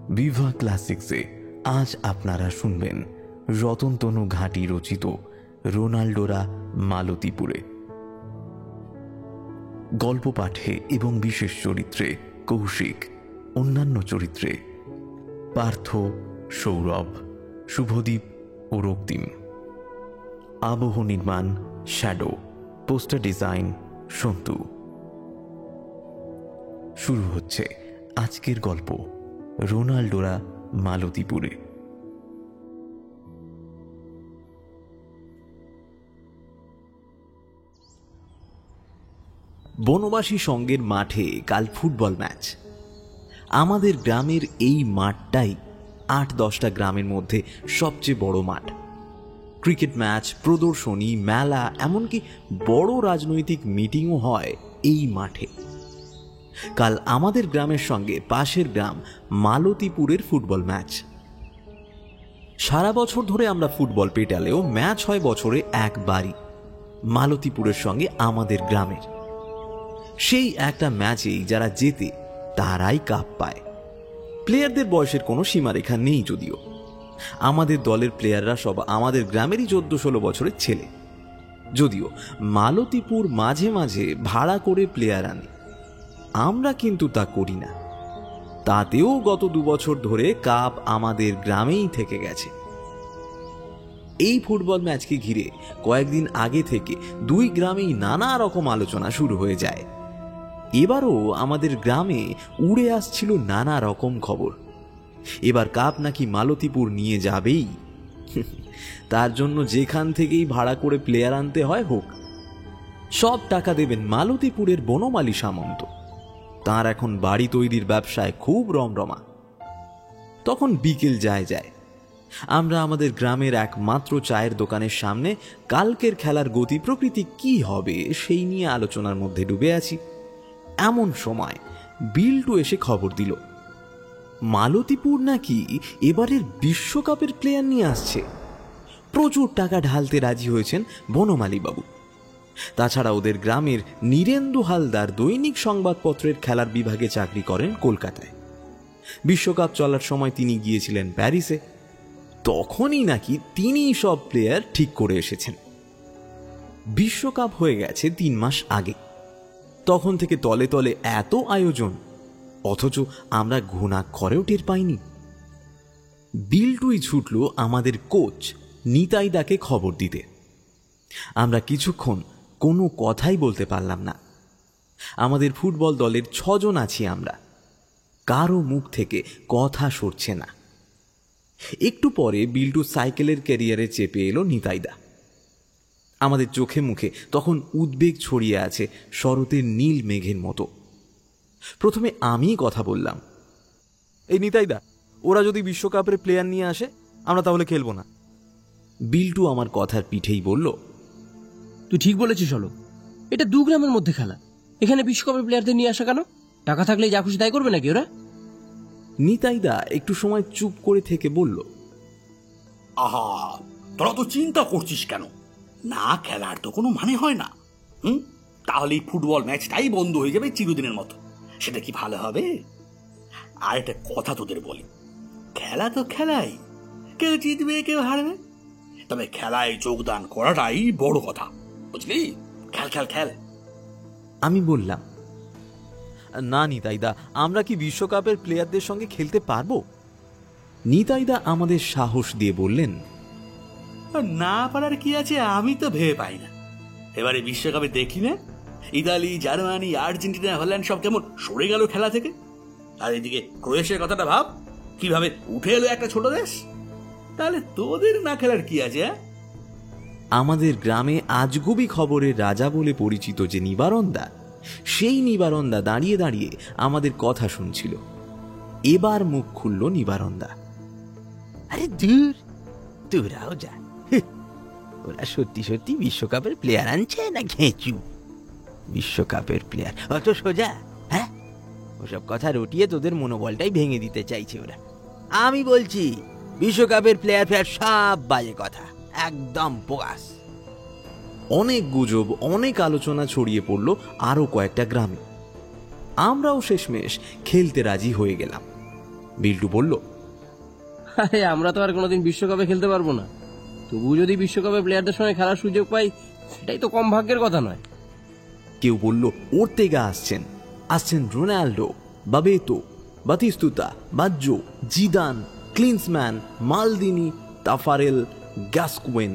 বিভা ক্লাসিক্সে আজ আপনারা শুনবেন রতনতনু ঘাঁটি রচিত রোনাল্ডোরা মালতীপুরে। গল্প পাঠে এবং বিশেষ চরিত্রে কৌশিক, অন্যান্য চরিত্রে পার্থ, সৌরভ, শুভদীপ ও রক্তিম। আবহ নির্মাণ শ্যাডো, পোস্টার ডিজাইন সন্তু। শুরু হচ্ছে আজকের গল্প রোনাল্ডোরা মালতীপুরে। বনবাসী সঙ্গের মাঠে কাল ফুটবল ম্যাচ। আমাদের গ্রামের এই মাঠটাই ৮-১০টা গ্রামের মধ্যে সবচেয়ে বড় মাঠ। ক্রিকেট ম্যাচ, প্রদর্শনী, মেলা, এমনকি বড় রাজনৈতিক মিটিংও হয় এই মাঠে। কাল আমাদের গ্রামের সঙ্গে পাশের গ্রাম মালতীপুরের ফুটবল ম্যাচ। সারা বছর ধরে আমরা ফুটবল পেটালেও ম্যাচ হয় বছরে একবারই, মালতীপুরের সঙ্গে আমাদের গ্রামের। সেই একটা ম্যাচেই যারা জেতে তারাই কাপ পায়। প্লেয়ারদের বয়সের কোনো সীমারেখা নেই যদিও। আমাদের দলের প্লেয়াররা সব আমাদের গ্রামেরই 14-16 বছরের ছেলে। যদিও মালতীপুর মাঝে মাঝে ভাড়া করে প্লেয়ার আনে, আমরা কিন্তু তা করি না। তাতেও গত 2 বছর ধরে কাপ আমাদের গ্রামেই থেকে গেছে। এই ফুটবল ম্যাচকে ঘিরে কয়েকদিন আগে থেকে 2 গ্রামেই নানা রকম আলোচনা শুরু হয়ে যায়। এবারও আমাদের গ্রামে উড়ে আসছিল নানা রকম খবর। এবার কাপ নাকি মালতীপুর নিয়ে যাবেই। তার জন্য যেখান থেকেই ভাড়া করে প্লেয়ার আনতে হয় হোক, সব টাকা দেবেন মালতীপুরের বনমালী সামন্ত। তার এখন বাড়ি তৈরির ব্যবসায় খুব রমরমা। তখন বিকেল যায় আমরা আমাদের গ্রামের একমাত্র চায়ের দোকানের সামনে কালকের খেলার গতি প্রকৃতি কি হবে সেই নিয়ে আলোচনার মধ্যে ডুবে আছি। এমন সময় বিল্টু এসে খবর দিল, মালতীপুর নাকি এবারের বিশ্বকাপের প্লেয়ার নিয়ে আসছে। প্রচুর টাকা ঢালতে রাজি হয়েছেন বনমালী বাবু। তাছাড়া ওদের গ্রামের নীরেন্দু হালদার দৈনিক সংবাদপত্রের খেলার বিভাগে চাকরি করেন কলকাতায়। বিশ্বকাপ চলার সময় তিনি গিয়েছিলেন প্যারিসে। তখনই নাকি তিনি সব প্লেয়ার ঠিক করে এসেছেন। বিশ্বকাপ হয়ে গেছে 3 মাস আগে। তখন থেকে তলে তলে এত আয়োজন, অথচ আমরা ঘুণাক্ষরেও টের পাইনি। বিল্টুই ছুটল আমাদের কোচ নিতাইদাকে খবর দিতে। আমরা কিছুক্ষণ কোনো কথাই বলতে পারলাম না। আমাদের ফুটবল দলের 6 জন আছি আমরা, কারো মুখ থেকে কথা সরছে না। একটু পরে বিল্টু সাইকেলের ক্যারিয়ারে চেপে এলো নিতাইদা। আমাদের চোখে মুখে তখন উদ্বেগ ছড়িয়ে আছে শরতের নীল মেঘের মতো। প্রথমে আমি কথা বললাম, এই নিতাইদা, ওরা যদি বিশ্বকাপের প্লেয়ার নিয়ে আসে আমরা তাহলে খেলবো না। বিল্টু আমার কথার পিঠেই বলল, তুই ঠিক বলেছিস হলো, এটা 2 গ্রামের মধ্যে খেলা, এখানে বিশ্বকাপের প্লেয়ারদের নিয়ে আসা কেন? টাকা থাকলে যা খুশি তাই করবে নাকি ওরা? নিতাইদা একটু সময় চুপ করে থেকে বলল, আহা, তোরা তো চিন্তা করছিস কেন? না খেলার তো কোনো মানে হয় না। তাহলে এই ফুটবল ম্যাচটাই বন্ধ হয়ে যাবে চিরদিনের মতো। সেটা কি ভালো হবে? আর একটা কথা তোদের বলি, খেলা তো খেলাই, কেউ জিতবে কেউ হারবে, তবে খেলায় যোগদান করাটাই বড় কথা, বুঝলি? খেল খেল খেল। আমি বললাম, না নিতাইদা, আমরা কি বিশ্বকাপের প্লেয়ারদের সঙ্গে খেলতে পারবো? নিতাইদা আমাদের সাহস দিয়ে বললেন, না পারার কি আছে, আমি তো ভেবে পাই না। এবারে বিশ্বকাপে দেখলি না, ইতালি, জার্মানি, আর্জেন্টিনা, হল্যান্ড সব কেমন সরে গেল খেলা থেকে। আর এদিকে ক্রোয়েশিয়ার কথাটা ভাব, কিভাবে উঠে এলো একটা ছোট দেশ। তাহলে তোদের না খেলার কি আছে? আমাদের গ্রামে আজগুবি খবরের রাজা বলে পরিচিত যে নিবারণদা, সেই নিবারণদা দাঁড়িয়ে দাঁড়িয়ে আমাদের কথা শুনছিল। এবার মুখ খুলল নিবারণদা, আরে দূর, তোরাও যা, ওরা সত্যি সত্যি বিশ্বকাপের প্লেয়ার আনছে না ঘেঁচু? বিশ্বকাপের প্লেয়ার অত সোজা? হ্যাঁ, ওসব কথা রটিয়ে তোদের মনোবলটাই ভেঙে দিতে চাইছে ওরা। আমি বলছি বিশ্বকাপের প্লেয়ার সব বাজে কথা, একদম বোগাস। অনেক গুজব, অনেক আলোচনা ছড়িয়ে পড়ল আরো কয়েকটা গ্রামে। আমরাও শেষমেশ খেলতে রাজি হয়ে গেলাম। বিল্টু বলল, আরে আমরা তো আর কোনোদিন বিশ্বকাপে খেলতে পারবো না, তবু যদি বিশ্বকাপে প্লেয়ারদের সঙ্গে খেলার সুযোগ পাই সেটাই তো কম ভাগ্যের কথা নয়। কেউ বলল ওর্তেগা আসছেন Ronaldo, Bebeto, Batistuta, Baggio, Zidane, Klinsmann, Maldini, Taffarel, Gascoigne.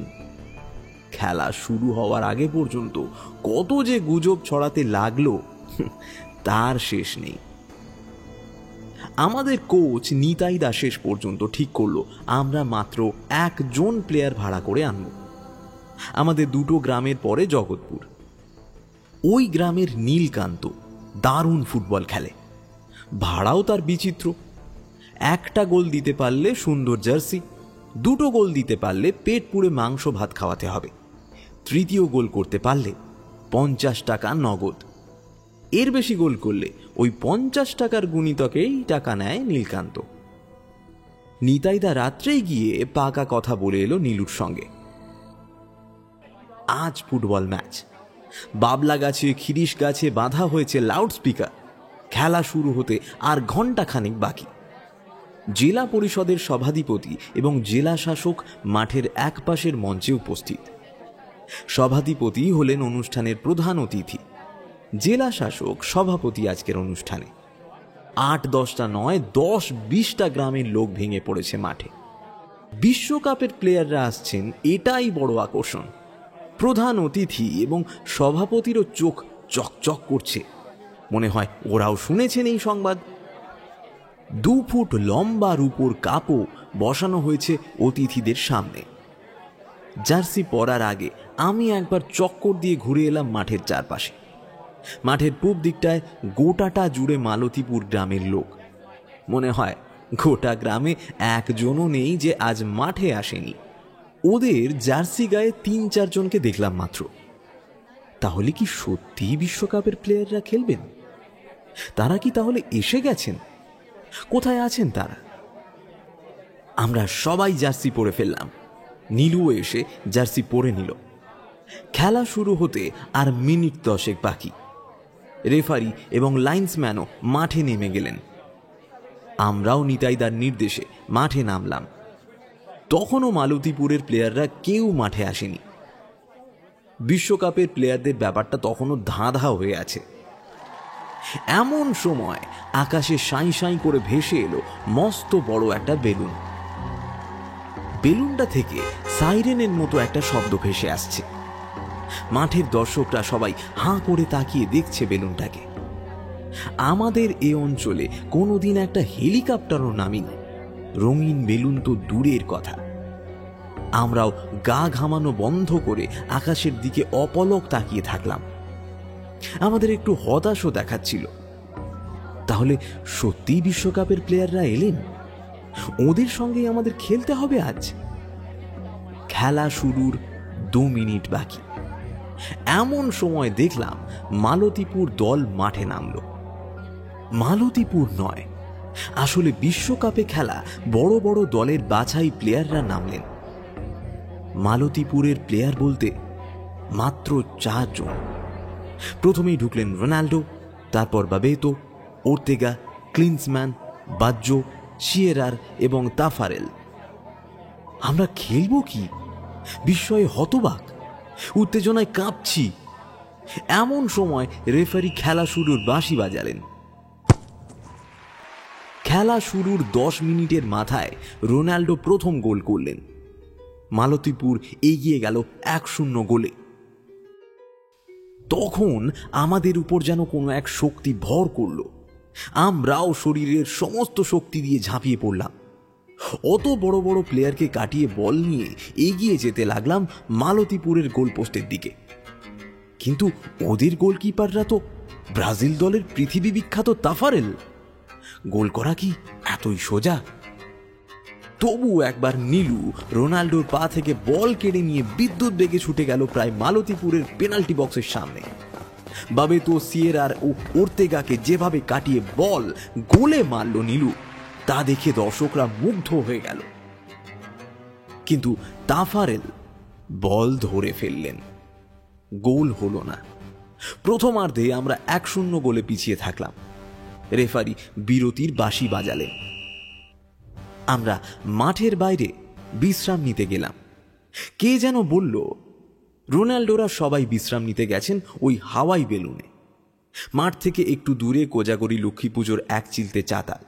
খেলা শুরু হওয়ার আগে পর্যন্ত কত যে গুজব ছড়াতে লাগলো তার শেষ নেই। আমাদের কোচ নিতাই দা শেষ পর্যন্ত ঠিক করলো আমরা মাত্র একজন প্লেয়ার ভাড়া করে আনব। আমাদের দুটো গ্রামের পরে জগৎপুর। ওই গ্রামের নীলকান্ত দারুণ ফুটবল খেলে, ভাড়াও তার বিচিত্র। একটা গোল দিতে পারলে সুন্দর জার্সি, দুটো গোল দিতে পারলে পেট পুড়ে মাংস ভাত খাওয়াতে হবে, তৃতীয় গোল করতে পারলে 50 টাকা নগদ। এর বেশি গোল করলে ওই 50 টাকার গুণিতকেই টাকা নেয় নীলকান্ত। নিতাইদা রাত্রেই গিয়ে পাকা কথা বলে এলো নীলুর সঙ্গে। আজ ফুটবল ম্যাচ, বাবলা গাছে খিরিশ গাছে বাঁধা হয়েছে লাউড স্পিকার। খেলা শুরু হতে আর ঘণ্টাখানেক বাকি। জেলা পরিষদের সভাধিপতি এবং জেলা শাসক মাঠের এক পাশের মঞ্চে উপস্থিত। সভাধিপতি হলেন অনুষ্ঠানের প্রধান অতিথি, জেলা শাসক সভাপতি আজকের অনুষ্ঠানে। 8-10টা নয় 10-20টা গ্রামের লোক ভেঙে পড়েছে মাঠে। বিশ্বকাপের প্লেয়াররা আসছেন, এটাই বড় আকর্ষণ। প্রধান অতিথি এবং সভাপতিরও চোখ চকচক করছে, মনে হয় ওরাও শুনেছেন এই সংবাদ। 2 ফুট লম্বা রূপোর কাপও বসানো হয়েছে অতিথিদের সামনে। জার্সি পরার আগে আমি একবার চক্কর দিয়ে ঘুরে এলাম মাঠের চারপাশে। মাঠের পূব দিকটায় গোটাটা জুড়ে মালতীপুর গ্রামের লোক। মনে হয় গোটা গ্রামে একজনও নেই যে আজ মাঠে আসেনি। ওদের জার্সি গায়ে 3-4 জনকে দেখলাম মাত্র। তাহলে কি সত্যিই বিশ্বকাপের প্লেয়াররা খেলবেন? তারা কি তাহলে এসে গেছেন? কোথায় আছেন তারা? আমরা সবাই জার্সি পরে ফেললাম। নীলুও এসে জার্সি পরে নিল। খেলা শুরু হতে আর মিনিট 10 বাকি। রেফারি এবং লাইন্সম্যানও মাঠে নেমে গেলেন। আমরাও নিতাইদার নির্দেশে মাঠে নামলাম। তখনও মালতীপুরের প্লেয়াররা কেউ মাঠে আসেনি। বিশ্বকাপের প্লেয়ারদের ব্যাপারটা তখনও ধাঁধা হয়ে আছে। এমন সময় আকাশে সাঁই সাঁই করে ভেসে এলো মস্ত বড় একটা বেলুন। বেলুনটা থেকে সাইরেনের মতো একটা শব্দ ভেসে আসছে। মাঠের দর্শকরা সবাই হাঁ করে তাকিয়ে দেখছে বেলুনটাকে। আমাদের এ অঞ্চলে কোনোদিন একটা হেলিকপ্টারও নামিনি, রঙিন বেলুন তো দূরের কথা। আমরাও গা ঘামানো বন্ধ করে আকাশের দিকে অপলক তাকিয়ে থাকলাম। আমাদের একটু হতাশও দেখাচ্ছিল। তাহলে সত্যিই বিশ্বকাপের প্লেয়াররা এলেন? ওদের সঙ্গেই আমাদের খেলতে হবে আজ। খেলা শুরুর 2 মিনিট বাকি। এমন সময় দেখলাম মালতীপুর দল মাঠে নামল। মালতীপুর নয়, আসলে বিশ্বকাপে খেলা বড় বড় দলের বাছাই প্লেয়াররা নামলেন। মালতীপুরের প্লেয়ার বলতে মাত্র 4 জন। প্রথমেই ঢুকলেন রোনাল্ডো, তারপর বাবেতো, ওর্তেগা, ক্লিন্সম্যান, বাজ্জো, শিয়েরার এবং তাফারেল। আমরা খেলবো কি? বিস্ময়ে হতবাক, উত্তেজনায় কাঁপছি। এমন সময় রেফারি খেলা শুরুর বাঁশি বাজালেন। খেলা শুরুর 10 মিনিটের মাথায় রোনাল্ডো প্রথম গোল করলেন। মালতীপুর এগিয়ে গেল 1-0 গোলে। তখন আমাদের উপর যেন কোনো এক শক্তি ভর করল। আমরাও শরীরের সমস্ত শক্তি দিয়ে ঝাঁপিয়ে পড়লাম। অত বড় বড় প্লেয়ারকে কাটিয়ে বল নিয়ে এগিয়ে যেতে লাগলাম মালতীপুরের গোলপোস্টের দিকে। কিন্তু ওদের গোলকিপাররা তো ব্রাজিল দলের পৃথিবী বিখ্যাত তাফারেল। গোল করা কি এতই সোজা? তবু একবার নীলু রোনাল্ডোর পা থেকে বল কেড়ে নিয়ে বিদ্যুৎ বেগে ছুটে গেল প্রায় মালতীপুরের পেনাল্টি বক্সের সামনে। বাবেতো, সিয়েরার ও ওর্তেগাকে যেভাবে কাটিয়ে বল গোলে মারল নীলু, তা দেখে দর্শকরা মুগ্ধ হয়ে গেল। কিন্তু তাফারেল বল ধরে ফেললেন, গোল হলো না। প্রথমার্ধে আমরা 1-0 গোলে পিছিয়ে থাকলাম। রেফারি বিরতির বাঁশি বাজালেন। আমরা মাঠের বাইরে বিশ্রাম নিতে গেলাম। কে যেন বলল রোনাল্ডোরা সবাই বিশ্রাম নিতে গেছেন ওই হাওয়াই বেলুনে। মাঠ থেকে একটু দূরে কোজাগরি লক্ষ্মী পুজোর এক চিলতে চাতাল,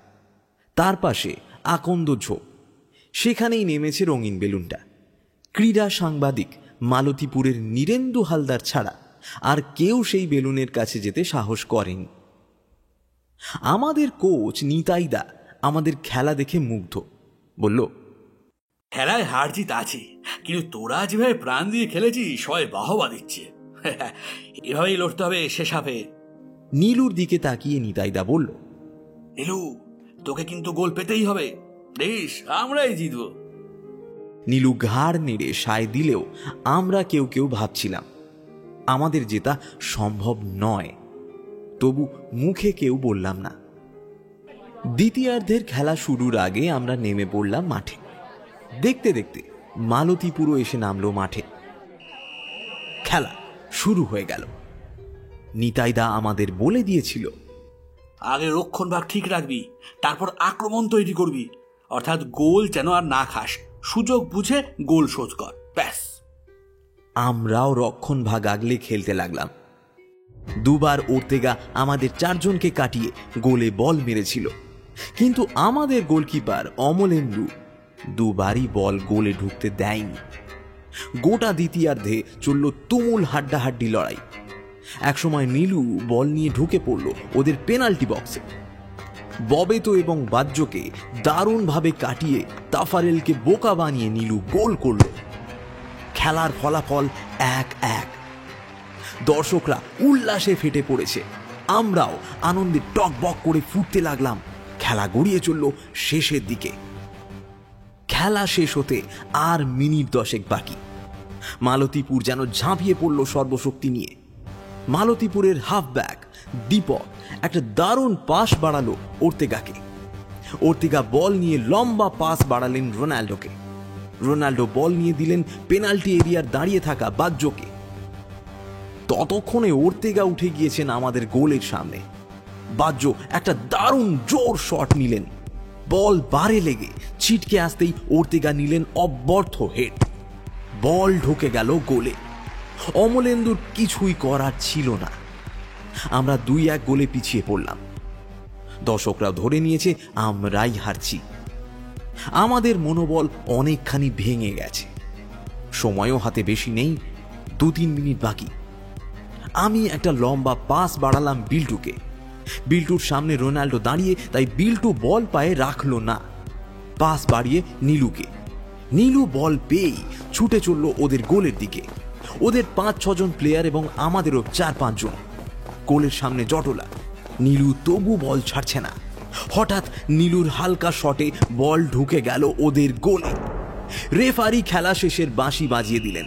তার পাশে আকন্দ ঝোপ, সেখানেই নেমেছে রঙিন বেলুনটা। ক্রীড়া সাংবাদিক মালতীপুরের নীরেন্দু হালদার ছাড়া আর কেউ সেই বেলুনের কাছে যেতে সাহস করেনি। আমাদের কোচ নিতাইদা আমাদের খেলা দেখে মুগ্ধ, বলল, খেলায় হার জিত আছে, কিন্তু তোরা যেভাবে প্রাণ দিয়ে খেলেছিস সবাই বাহবা দিচ্ছে। এভাবেই লড়তে হবে শেষ হাফে। নীলুর দিকে তাকিয়ে নিতাইদা বলল, নীলু, তোকে কিন্তু গোল পেতেই হবে, দেশ আমরাই জিতবো। নীলু ঘাড় নেড়ে সায় দিলেও আমরা কেউ কেউ ভাবছিলাম আমাদের জেতা সম্ভব নয়, তবু মুখে কেউ বললাম না। দ্বিতীয়ার্ধের খেলা শুরুর আগে আমরা নেমে পড়লাম মাঠে। দেখতে দেখতে মালতীপুরও এসে নামলো মাঠে। খেলা শুরু হয়ে গেল। নিতাইদা আমাদের বলে দিয়েছিল, আগে রক্ষণভাগ ঠিক রাখবি, তারপর আক্রমণ তৈরি করবি, অর্থাৎ গোল যেন আর না খাস, সুযোগ বুঝে গোল শোধ কর, ব্যাস। আমরাও রক্ষণ ভাগ আগলে খেলতে লাগলাম। দুবার ওর্তেগা আমাদের চারজনকে কাটিয়ে গোলে বল মেরেছিল, কিন্তু আমাদের গোলকিপার অমলেন্দু দুবারই বল গোলে ঢুকতে দেয়নি। গোটা দ্বিতীয়ার্ধে চলল তুমুল হাড্ডাহাড্ডি লড়াই। একসময় নীলু বল নিয়ে ঢুকে পড়ল ওদের পেনাল্টি বক্সে। ববেতো এবং বাজ্যকে দারুণভাবে কাটিয়ে তাফারেলকে বোকা বানিয়ে নীলু গোল করল। খেলার ফলাফল 1-1। দর্শকরা উল্লাসে ফেটে পড়েছে, আমরাও আনন্দে টকবক করে ফুটতে লাগলাম। খেলা গড়িয়ে চলল শেষের দিকে। খেলা শেষ হতে আর মিনিট 10 বাকি। মালতীপুর যেন ঝাঁপিয়ে পড়ল সর্বশক্তি নিয়ে। মালতীপুরের হাফব্যাক দীপক একটা দারুণ পাস বাড়ালো ওর্তেগাকে। ওর্তেগা বল নিয়ে লম্বা পাস বাড়ালেন রোনাল্ডোকে। রোনাল্ডো বল নিয়ে দিলেন পেনাল্টি এরিয়ার দাঁড়িয়ে থাকা বাজ্যকে। ততক্ষণে ওর্তেগা উঠে গিয়েছেন আমাদের গোলের সামনে। বাজ্য একটা দারুণ জোর শট নিলেন, বল বারে লেগে ছিটকে আসতেই ওর্তেগা নিলেন অব্যর্থ হেড। বল ঢুকে গেল গোলে। অমলেন্দুর কিছুই করার ছিল না। আমরা 2-1 গোলে পিছিয়ে পড়লাম। দর্শকরা ধরে নিয়েছে আমরাই হারছি। আমাদের মনোবল অনেকখানি ভেঙে গেছে। সময়ও হাতে বেশি নেই, 2-3 মিনিট বাকি। আমি একটা লম্বা পাস বাড়ালাম বিল্টুকে। বিল্টুর সামনে রোনাল্ডো দাঁড়িয়ে, তাই বিল্টু বল পায়ে রাখলো না। পাস বাড়িয়ে নীলুকে। নীলু বল পেয়েই ছুটে চলল ওদের গোলের দিকে। ওদের 5-6 জন প্লেয়ার এবং আমাদেরও 4-5 জন। গোলের সামনে জটলা। নীলু তবু বল ছাড়ছে না। হঠাৎ নীলুর হালকা শটে বল ঢুকে গেল ওদের গোলে। রেফারি খেলা শেষের বাঁশি বাজিয়ে দিলেন।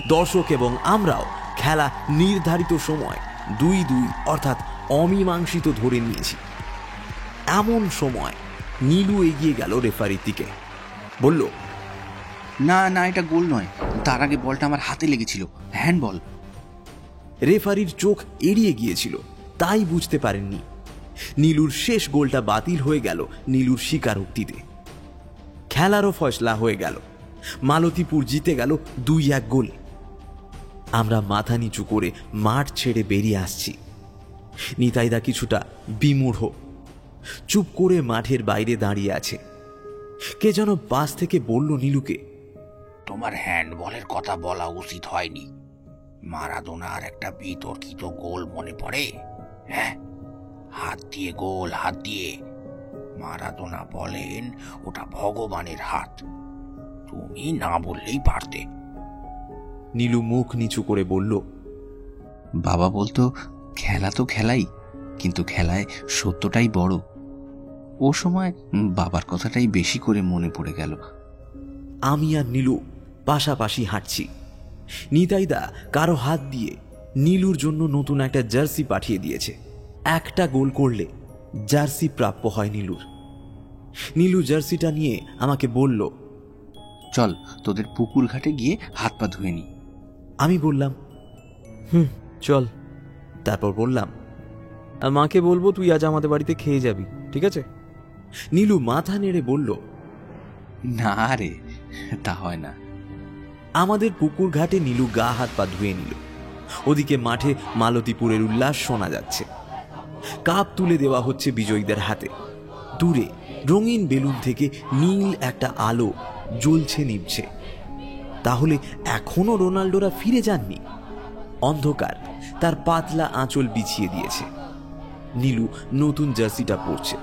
দর্শক এবং আমরাও খেলা নির্ধারিত সময় 2-2 অর্থাৎ অমীমাংসিত ধরে নিয়েছি। এমন সময় নীলু এগিয়ে গেল রেফারির দিকে, বলল, না না, এটা গোল নয়, তার আগে বলটা আমার হাতে লেগেছিল, হ্যান্ডবল। রেফারির চোখ এড়িয়ে গিয়েছিল, তাই বুঝতে পারেননি। নীলুর শেষ গোলটা বাতিল হয়ে গেল নীলুর স্বীকারোক্তিতে। খেলারও ফয়সলা হয়ে গেল। মালতীপুর জিতে গেল 2-1 গোলে। আমরা মাথা নিচু করে মাঠ ছেড়ে বেরিয়ে আসছি। নিতাইদা কিছুটা বিমূঢ়, চুপ করে মাঠের বাইরে দাঁড়িয়ে আছে। কে যেন পাশ থেকে বলল নীলুকে, তোমার হ্যান্ডবলের কথা বলা উচিত হয়নি। মারাদোনার একটা বিতর্কিত গোল মনে পড়ে? হ্যাঁ, হাত দিয়ে গোল, হাত দিয়ে। মারাদোনা বলেন ওটা ভগবানের হাত, তুমি না বললেই পারতে। নীলু মুখ নিচু করে বলল, বাবা বলতো খেলা তো খেলাই, কিন্তু খেলায় সত্যটাই বড়। ও সময় বাবার কথাটাই বেশি করে মনে পড়ে গেল। আমি আর নীলু পাশাপাশি হাঁটছি। নিতাইদা কারো হাত দিয়ে নীলুর জন্য নতুন একটা জার্সি পাঠিয়ে দিয়েছে। একটা গোল করলে জার্সি প্রাপ্য হয় নীলুর। নীলু জার্সিটা নিয়ে আমাকে বলল, চল তোদের পুকুর ঘাটে গিয়ে হাত পা ধুয়ে নি। আমি বললাম, চল। তারপর বললাম, আর মাকে বলবো তুই আজ আমাদের বাড়িতে খেয়ে যাবি, ঠিক আছে? নীলু মাথা নেড়ে বলল, না রে, তা হয় না। আমাদের পুকুর ঘাটে নীলু গা হাত পা ধুয়ে নিল। ওদিকে মাঠে মালতীপুরের উল্লাস শোনা যাচ্ছে। কাপ তুলে দেওয়া হচ্ছে বিজয়ীদের হাতে। দূরে রঙিন বেলুন থেকে নীল একটা আলো জ্বলছে নিভছে। তাহলে এখনো রোনাল্ডোরা ফিরে যাননি? অন্ধকার তার পাতলা আঁচল বিছিয়ে দিয়েছে। নীলু নতুন জার্সিটা পরছে,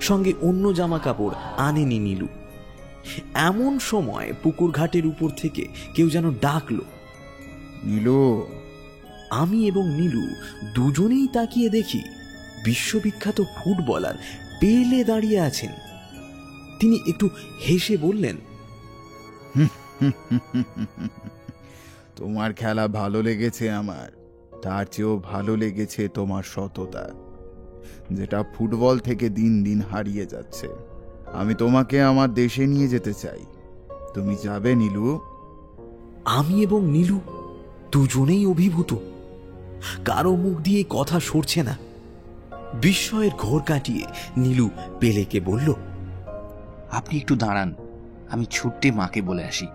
সঙ্গে অন্য জামা কাপড় আনেনি নীলু। এমন সময় পুকুর ঘাটের উপর থেকে কেউ যেন ডাকলো, নীলু। আমি এবং নীলু দুজনেই তাকিয়ে দেখি বিশ্ববিখ্যাত ফুটবলার পেলে দাঁড়িয়ে আছেন। তিনি একটু হেসে বললেন, তোমার খেলা ভালো লেগেছে আমার, তার চেয়েও ভালো লেগেছে তোমার সততা, যেটা ফুটবল থেকে দিন দিন হারিয়ে যাচ্ছে। আমি তোমাকে আমার দেশে নিয়ে যেতে চাই। তুমি যাবে নীলু? আমি এবং নীলু দুজনেই অভিভূত। কারো মুখ দিয়ে কথা সরছে না। বিস্ময়ের ঘোর কাটিয়ে নীলু পেলেকে বলল, আপনি একটু দাঁড়ান, আমি ছুট্টে মাকে বলে আসি।